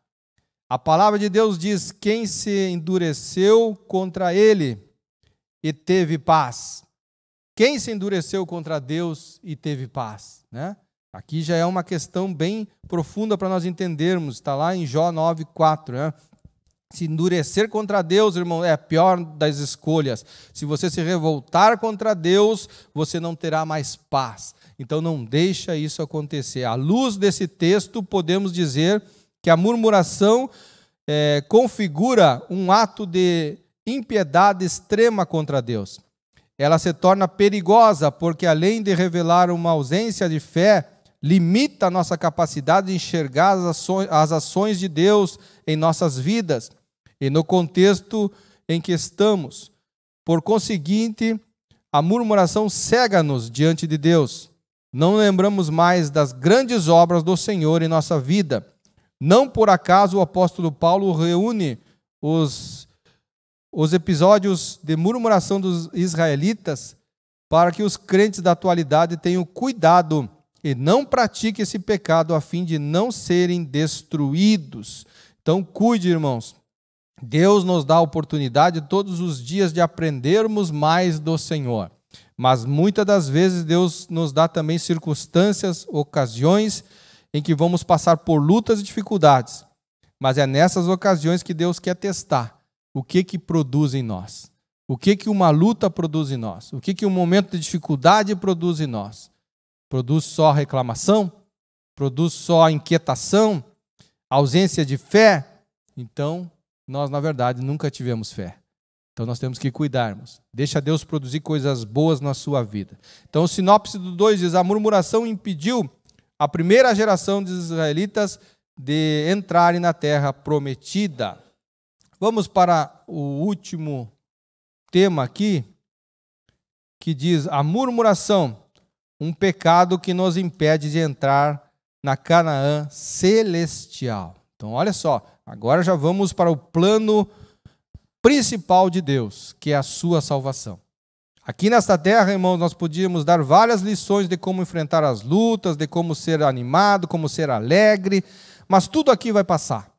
Speaker 2: A palavra de Deus diz: quem se endureceu contra ele e teve paz. Quem se endureceu contra Deus e teve paz, né? Aqui já é uma questão bem profunda para nós entendermos. Está lá em Jó 9:4, né? Se endurecer contra Deus, irmão, é a pior das escolhas. Se você se revoltar contra Deus, você não terá mais paz. Então não deixa isso acontecer. À luz desse texto, podemos dizer que a murmuração configura um ato de impiedade extrema contra Deus. Ela se torna perigosa porque, além de revelar uma ausência de fé, limita a nossa capacidade de enxergar as ações de Deus em nossas vidas e no contexto em que estamos. Por conseguinte, a murmuração cega-nos diante de Deus. Não lembramos mais das grandes obras do Senhor em nossa vida. Não por acaso o apóstolo Paulo reúne os episódios de murmuração dos israelitas para que os crentes da atualidade tenham cuidado e não pratiquem esse pecado a fim de não serem destruídos. Então, cuide, irmãos. Deus nos dá a oportunidade todos os dias de aprendermos mais do Senhor. Mas muitas das vezes Deus nos dá também circunstâncias, ocasiões em que vamos passar por lutas e dificuldades. Mas é nessas ocasiões que Deus quer testar o que produz em nós. O que uma luta produz em nós. O que um momento de dificuldade produz em nós. Produz só reclamação? Produz só inquietação? Ausência de fé? Então, nós, na verdade, nunca tivemos fé. Então, nós temos que cuidarmos. Deixa Deus produzir coisas boas na sua vida. Então, o sinopse do 2 diz: a murmuração impediu a primeira geração dos israelitas de entrarem na terra prometida. Vamos para o último tema aqui, que diz a murmuração, um pecado que nos impede de entrar na Canaã celestial. Então, olha só, agora já vamos para o plano principal de Deus, que é a sua salvação. Aqui nesta terra, irmãos, nós podíamos dar várias lições de como enfrentar as lutas, de como ser animado, como ser alegre, mas tudo aqui vai passar.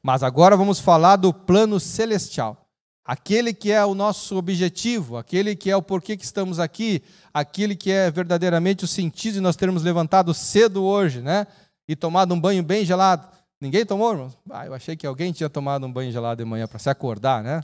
Speaker 2: Mas agora vamos falar do plano celestial. Aquele que é o nosso objetivo, aquele que é o porquê que estamos aqui, aquele que é verdadeiramente o sentido de nós termos levantado cedo hoje, né? E tomado um banho bem gelado. Ninguém tomou, irmãos? Eu achei que alguém tinha tomado um banho gelado de manhã para se acordar, né?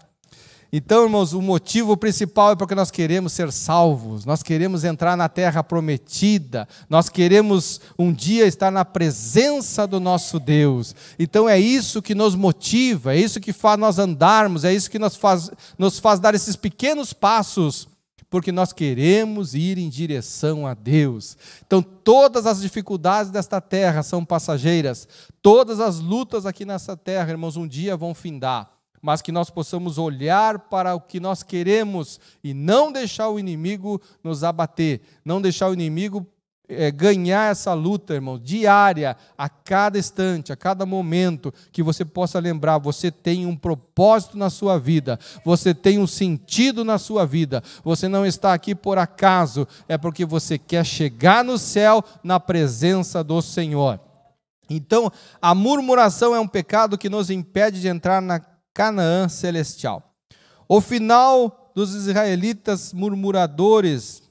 Speaker 2: Então, irmãos, o motivo principal é porque nós queremos ser salvos, nós queremos entrar na terra prometida, nós queremos um dia estar na presença do nosso Deus. Então é isso que nos motiva, é isso que faz nós andarmos, é isso que nos faz dar esses pequenos passos, porque nós queremos ir em direção a Deus. Então todas as dificuldades desta terra são passageiras, todas as lutas aqui nessa terra, irmãos, um dia vão findar. Mas que nós possamos olhar para o que nós queremos e não deixar o inimigo nos abater, não deixar o inimigo ganhar essa luta, irmão, diária, a cada instante, a cada momento, que você possa lembrar, você tem um propósito na sua vida, você tem um sentido na sua vida, você não está aqui por acaso, é porque você quer chegar no céu na presença do Senhor. Então, a murmuração é um pecado que nos impede de entrar na Canaã celestial. O final dos israelitas murmuradores,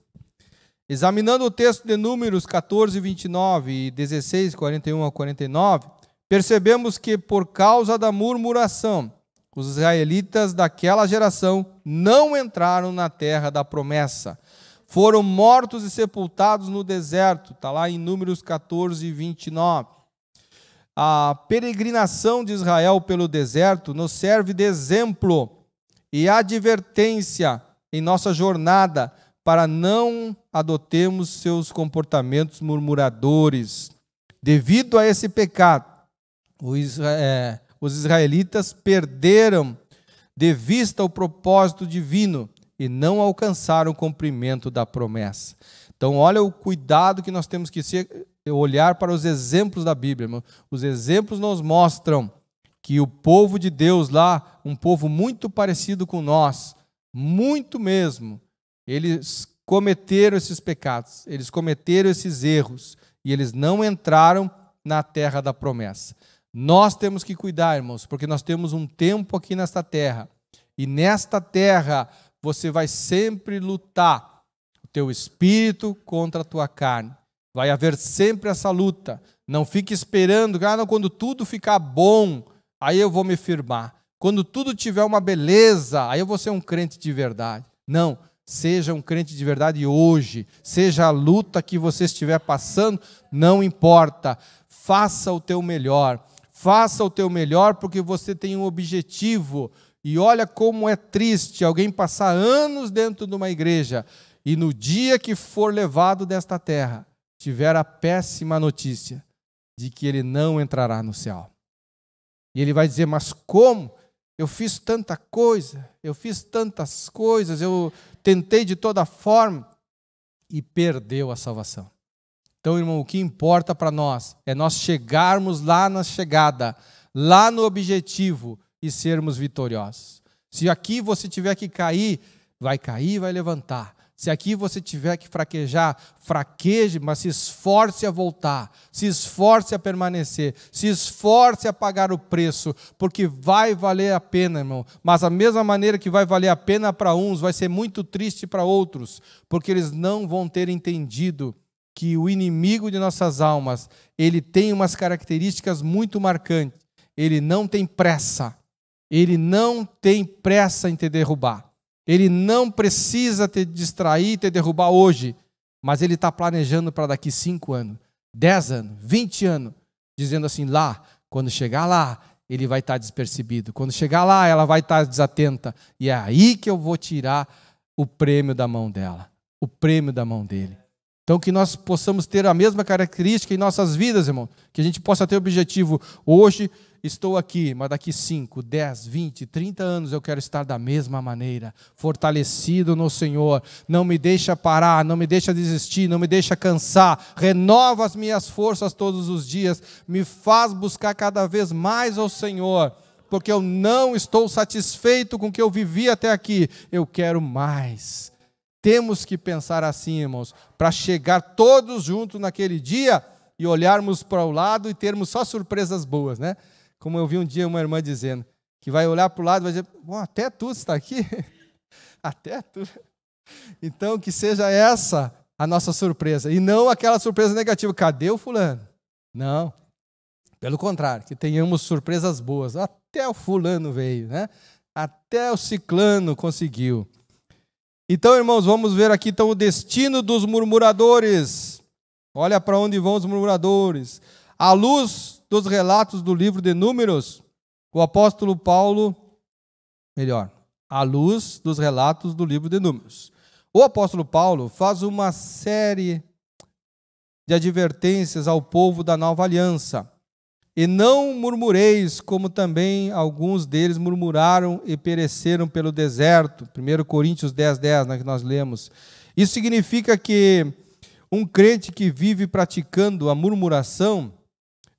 Speaker 2: examinando o texto de Números 14, 29 e 16, 41 a 49, percebemos que por causa da murmuração, os israelitas daquela geração não entraram na terra da promessa. Foram mortos e sepultados no deserto. Está lá em Números 14, 29. A peregrinação de Israel pelo deserto nos serve de exemplo e advertência em nossa jornada para não adotemos seus comportamentos murmuradores. Devido a esse pecado, os israelitas perderam de vista o propósito divino e não alcançaram o cumprimento da promessa. Então, olha o cuidado que nós temos que olhar para os exemplos da Bíblia, irmão. Os exemplos nos mostram que o povo de Deus lá, um povo muito parecido com nós, muito mesmo, eles cometeram esses pecados, eles cometeram esses erros, e eles não entraram na terra da promessa. Nós temos que cuidar, irmãos, porque nós temos um tempo aqui nesta terra. E nesta terra você vai sempre lutar o teu espírito contra a tua carne. Vai haver sempre essa luta. Não fique esperando, quando tudo ficar bom, aí eu vou me firmar. Quando tudo tiver uma beleza, aí eu vou ser um crente de verdade. Não, seja um crente de verdade hoje. Seja a luta que você estiver passando, não importa. Faça o teu melhor. Faça o teu melhor porque você tem um objetivo. E olha como é triste alguém passar anos dentro de uma igreja e no dia que for levado desta terra, tiver a péssima notícia de que ele não entrará no céu. E ele vai dizer, mas como? Eu fiz tanta coisa, eu fiz tantas coisas, eu tentei de toda forma e perdeu a salvação. Então, irmão, o que importa para nós é nós chegarmos lá na chegada, lá no objetivo e sermos vitoriosos. Se aqui você tiver que cair, vai levantar. Se aqui você tiver que fraquejar, fraqueje, mas se esforce a voltar, se esforce a permanecer, se esforce a pagar o preço, porque vai valer a pena, irmão. Mas a mesma maneira que vai valer a pena para uns, vai ser muito triste para outros, porque eles não vão ter entendido que o inimigo de nossas almas, ele tem umas características muito marcantes. Ele não tem pressa. Ele não tem pressa em te derrubar. Ele não precisa te distrair, te derrubar hoje, mas ele está planejando para daqui 5 anos, 10 anos, 20 anos, dizendo assim, lá, quando chegar lá, ele vai estar despercebido. Quando chegar lá, ela vai estar desatenta. E é aí que eu vou tirar o prêmio da mão dela, o prêmio da mão dele. Então, que nós possamos ter a mesma característica em nossas vidas, irmão. Que a gente possa ter o objetivo. Hoje estou aqui, mas daqui 5, 10, 20, 30 anos eu quero estar da mesma maneira. Fortalecido no Senhor. Não me deixa parar, não me deixa desistir, não me deixa cansar. Renova as minhas forças todos os dias. Me faz buscar cada vez mais ao Senhor. Porque eu não estou satisfeito com o que eu vivi até aqui. Eu quero mais. Temos que pensar assim, irmãos, para chegar todos juntos naquele dia e olharmos para o lado e termos só surpresas boas, né? Como eu vi um dia uma irmã dizendo, que vai olhar para o lado e vai dizer, até tu está aqui? Até tu. Então, que seja essa a nossa surpresa, e não aquela surpresa negativa, cadê o fulano? Não, pelo contrário, que tenhamos surpresas boas, até o fulano veio, né? Até o ciclano conseguiu. Então, irmãos, vamos ver aqui então o destino dos murmuradores. Olha para onde vão os murmuradores. À luz dos relatos do livro de Números, o apóstolo Paulo, à luz dos relatos do livro de Números, o apóstolo Paulo faz uma série de advertências ao povo da nova aliança. E não murmureis, como também alguns deles murmuraram e pereceram pelo deserto. 1 Coríntios 10:10, que nós lemos. Isso significa que um crente que vive praticando a murmuração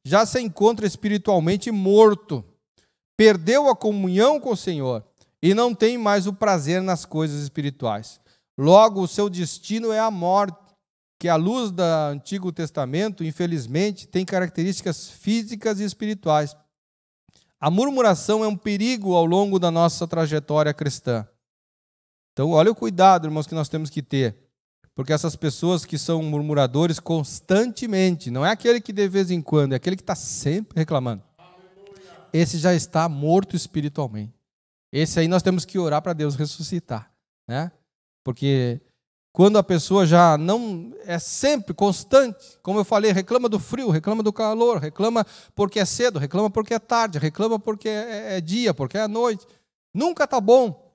Speaker 2: já se encontra espiritualmente morto, perdeu a comunhão com o Senhor e não tem mais o prazer nas coisas espirituais. Logo, o seu destino é a morte, que à luz do Antigo Testamento, infelizmente, tem características físicas e espirituais. A murmuração é um perigo ao longo da nossa trajetória cristã. Então, olha o cuidado, irmãos, que nós temos que ter. Porque essas pessoas que são murmuradores constantemente, não é aquele que de vez em quando, é aquele que está sempre reclamando. Esse já está morto espiritualmente. Esse aí nós temos que orar para Deus ressuscitar, né? Porque quando a pessoa já não é sempre constante, como eu falei, reclama do frio, reclama do calor, reclama porque é cedo, reclama porque é tarde, reclama porque é dia, porque é noite. Nunca está bom.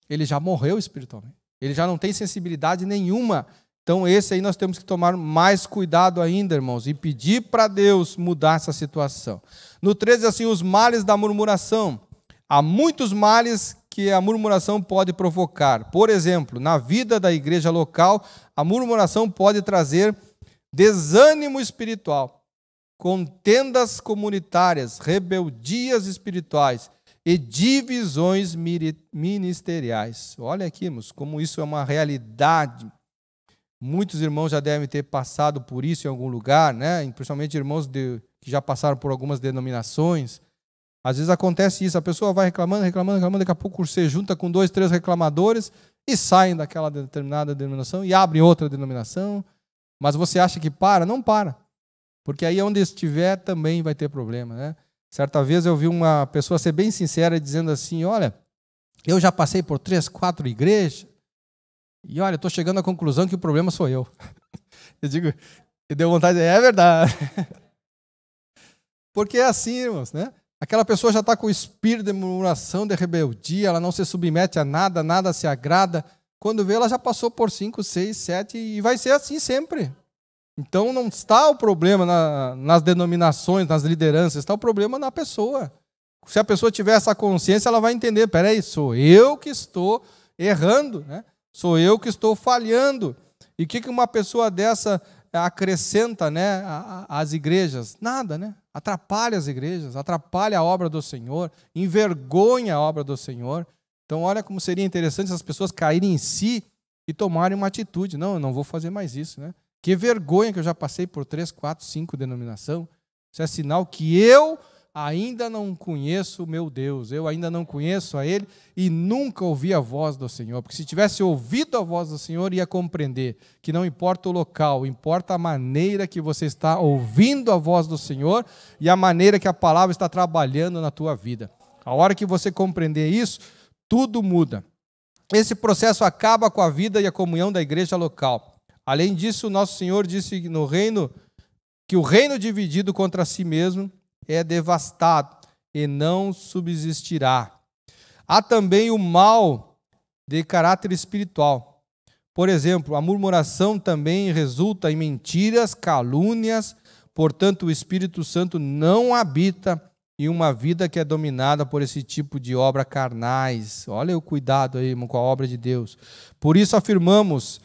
Speaker 2: Ele já morreu espiritualmente. Ele já não tem sensibilidade nenhuma. Então esse aí nós temos que tomar mais cuidado ainda, irmãos, e pedir para Deus mudar essa situação. No 13, assim, os males da murmuração. Há muitos males que a murmuração pode provocar. Por exemplo, na vida da igreja local, a murmuração pode trazer desânimo espiritual, contendas comunitárias, rebeldias espirituais e divisões ministeriais. Olha aqui, irmãos, como isso é uma realidade. Muitos irmãos já devem ter passado por isso em algum lugar, né? Principalmente irmãos que já passaram por algumas denominações. Às vezes acontece isso, a pessoa vai reclamando, daqui a pouco você junta com 2, 3 reclamadores e saem daquela determinada denominação e abrem outra denominação. Mas você acha que para? Não para. Porque aí onde estiver também vai ter problema, né? Certa vez eu vi uma pessoa ser bem sincera dizendo assim, olha, eu já passei por 3, 4 igrejas e olha, estou chegando à conclusão que o problema sou eu. Eu digo, e deu vontade de dizer, é verdade. Porque é assim, irmãos, né? Aquela pessoa já está com o espírito de murmuração, de rebeldia, ela não se submete a nada, nada se agrada. Quando vê, ela já passou por 5, 6, 7 e vai ser assim sempre. Então não está o problema nas denominações, nas lideranças, está o problema na pessoa. Se a pessoa tiver essa consciência, ela vai entender, peraí, sou eu que estou errando, né? Sou eu que estou falhando. E o que uma pessoa dessa acrescenta, né, às igrejas? Nada, né? Atrapalha as igrejas, atrapalha a obra do Senhor, envergonha a obra do Senhor. Então olha como seria interessante essas pessoas caírem em si e tomarem uma atitude. Não, eu não vou fazer mais isso, né? Que vergonha que eu já passei por 3, 4, 5 denominações. Isso é sinal que eu ainda não conheço o meu Deus, eu ainda não conheço a Ele e nunca ouvi a voz do Senhor. Porque se tivesse ouvido a voz do Senhor, ia compreender que não importa o local, importa a maneira que você está ouvindo a voz do Senhor e a maneira que a palavra está trabalhando na tua vida. A hora que você compreender isso, tudo muda. Esse processo acaba com a vida e a comunhão da igreja local. Além disso, nosso Senhor disse no reino que o reino dividido contra si mesmo é devastado e não subsistirá. Há também o mal de caráter espiritual. Por exemplo, a murmuração também resulta em mentiras, calúnias, portanto o Espírito Santo não habita em uma vida que é dominada por esse tipo de obra carnais. Olha o cuidado aí, irmão, com a obra de Deus. Por isso afirmamos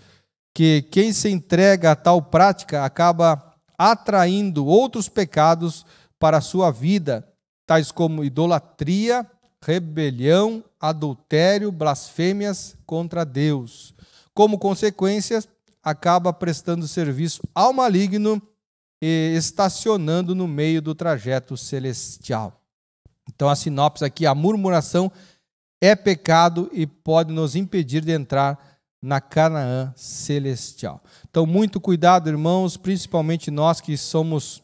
Speaker 2: que quem se entrega a tal prática acaba atraindo outros pecados para a sua vida, tais como idolatria, rebelião, adultério, blasfêmias contra Deus. Como consequência, acaba prestando serviço ao maligno e estacionando no meio do trajeto celestial. Então a sinopse aqui, a murmuração é pecado e pode nos impedir de entrar na Canaã celestial. Então, muito cuidado, irmãos, principalmente nós que somos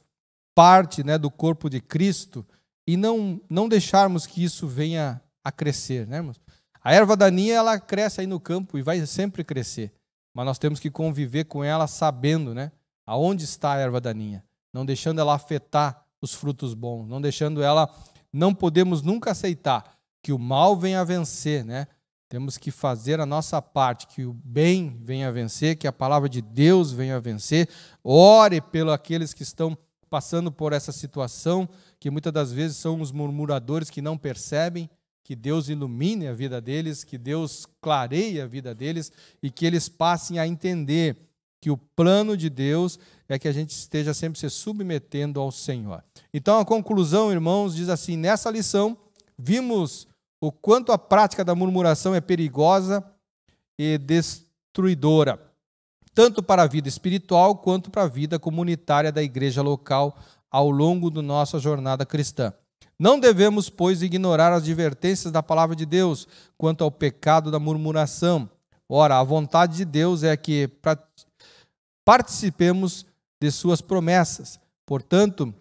Speaker 2: parte, né, do corpo de Cristo, e não deixarmos que isso venha a crescer, né, irmãos? A erva daninha, ela cresce aí no campo e vai sempre crescer, mas nós temos que conviver com ela sabendo, né, aonde está a erva daninha, não deixando ela afetar os frutos bons, não podemos nunca aceitar que o mal venha a vencer, né? Temos que fazer a nossa parte, que o bem venha a vencer, que a palavra de Deus venha a vencer. Ore pelos aqueles que estão passando por essa situação, que muitas das vezes são os murmuradores que não percebem, que Deus ilumine a vida deles, que Deus clareie a vida deles e que eles passem a entender que o plano de Deus é que a gente esteja sempre se submetendo ao Senhor. Então a conclusão, irmãos, diz assim, nessa lição, vimos o quanto a prática da murmuração é perigosa e destruidora, tanto para a vida espiritual quanto para a vida comunitária da igreja local ao longo da nossa jornada cristã. Não devemos, pois, ignorar as advertências da palavra de Deus quanto ao pecado da murmuração. Ora, a vontade de Deus é que participemos de suas promessas. Portanto,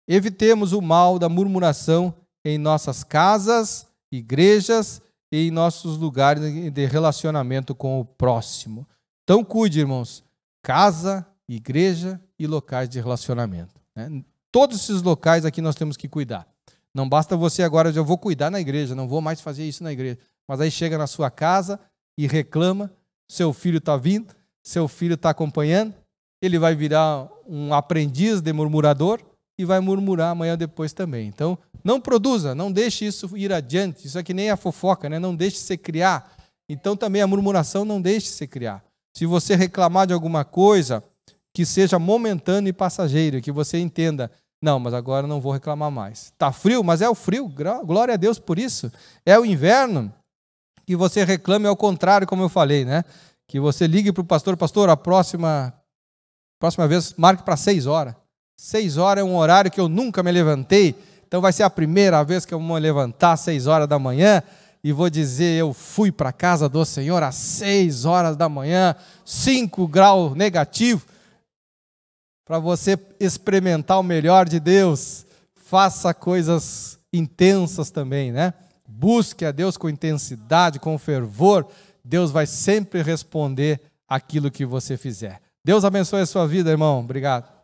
Speaker 2: evitemos o mal da murmuração em nossas casas, igrejas e em nossos lugares de relacionamento com o próximo. Então cuide, irmãos, casa, igreja e locais de relacionamento, né? Todos esses locais aqui nós temos que cuidar. Não basta você agora dizer, eu vou cuidar na igreja, não vou mais fazer isso na igreja. Mas aí chega na sua casa e reclama, seu filho está vindo, seu filho está acompanhando, ele vai virar um aprendiz de murmurador e vai murmurar amanhã depois também. Então, não produza, não deixe isso ir adiante. Isso é que nem a fofoca, né? Não deixe se criar. Então, também a murmuração não deixe se criar. Se você reclamar de alguma coisa, que seja momentâneo e passageiro, que você entenda, não, mas agora não vou reclamar mais. Está frio, mas é o frio, glória a Deus por isso. É o inverno, que você reclame ao contrário, como eu falei, né? Que você ligue para o pastor, pastor, a próxima vez marque para 6 horas. 6 horas é um horário que eu nunca me levantei, então vai ser a primeira vez que eu vou me levantar às 6 horas da manhã e vou dizer, eu fui para a casa do Senhor às 6 horas da manhã, 5 graus negativo, para você experimentar o melhor de Deus. Faça coisas intensas também, né? Busque a Deus com intensidade, com fervor. Deus vai sempre responder aquilo que você fizer. Deus abençoe a sua vida, irmão. Obrigado.